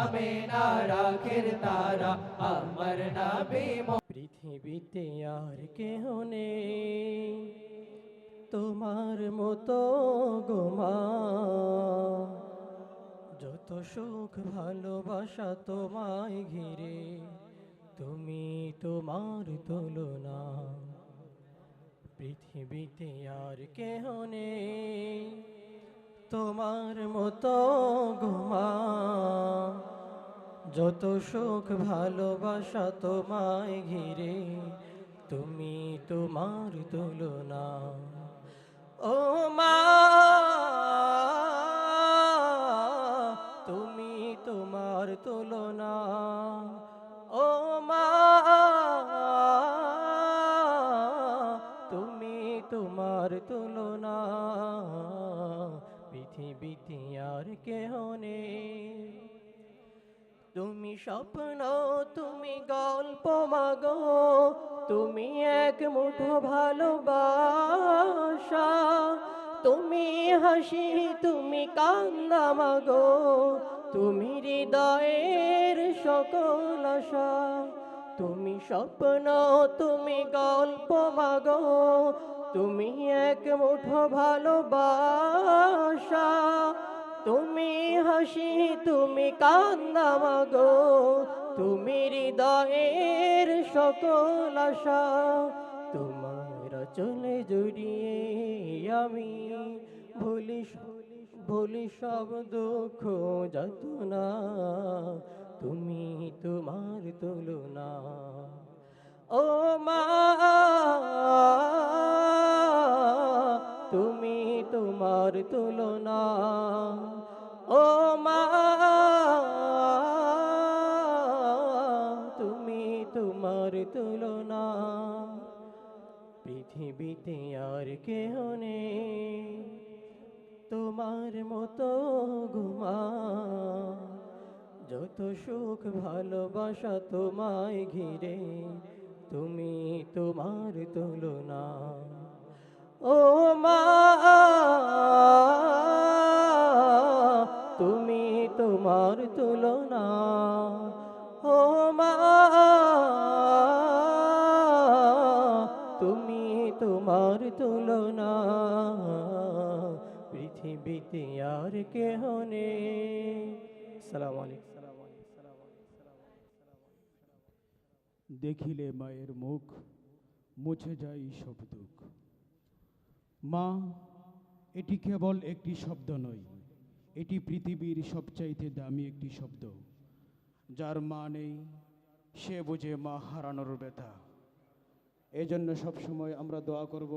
আমেনার আখের তারা আমার নবী পৃথিবীতে আর কেহ নেই তোমার মতো গো মা, যত সুখ ভালোবাসা তোমায় ঘিরে, তুমি তোমার তুলনা। পৃথিবীতে আর কেহ নেই তোমার মতো গো মা, যত সুখ ভালোবাসা তোমায় ঘিরে, তুমি তোমার তুলনা। ও মা, তুমি তোমার তুলনা। ও মা, তুমি তোমার তুলনা। পৃথিবীতে আর কেহ নেই। তুমি স্বপ্ন, তুমি গল্প মাগো, তুমি এক মুঠো ভালোবাসা, তুমি হাসি, তুমি কান্না মাগো, তুমি হৃদয়ের সকল আশা। তুমি স্বপ্ন, তুমি গল্প মাগো, তুমি এক মুঠো ভালোবাসা, তুমি হাসি, তুমি কান্না মাগো, তুমি হৃদয়ের সকল আশা। তোমার চলে জড়িয়ে আমি ভুলি ভুলি সব দুঃখ যাতনা, তুমি তোমার তুলনা। ও মা, তুমি তোমার তুলনা। ও মা, তুমি তোমার তুলনা। পৃথিবীতে আর কেহ নেই তোমার মতো গো মা, যত সুখ ভালোবাসা তোমায় ঘিরে, তুমি তোমার তুলনা। ও মা, তুমি তোমার তুলনা। ও মা, তুমি তোমার তুলনা। পৃথিবীতে আর কেহ নেই। আসসালামু আলাইকুম। দেখিলে মায়ের মুখ মুছে যায় সব দুঃখ। মা, এটি কেবল একটি শব্দ নয়, এটি পৃথিবীর সবচাইতে দামি একটি শব্দ। যার মা নেই সে বুঝে মা হারানোর ব্যথা। এজন্য সবসময় আমরা দোয়া করব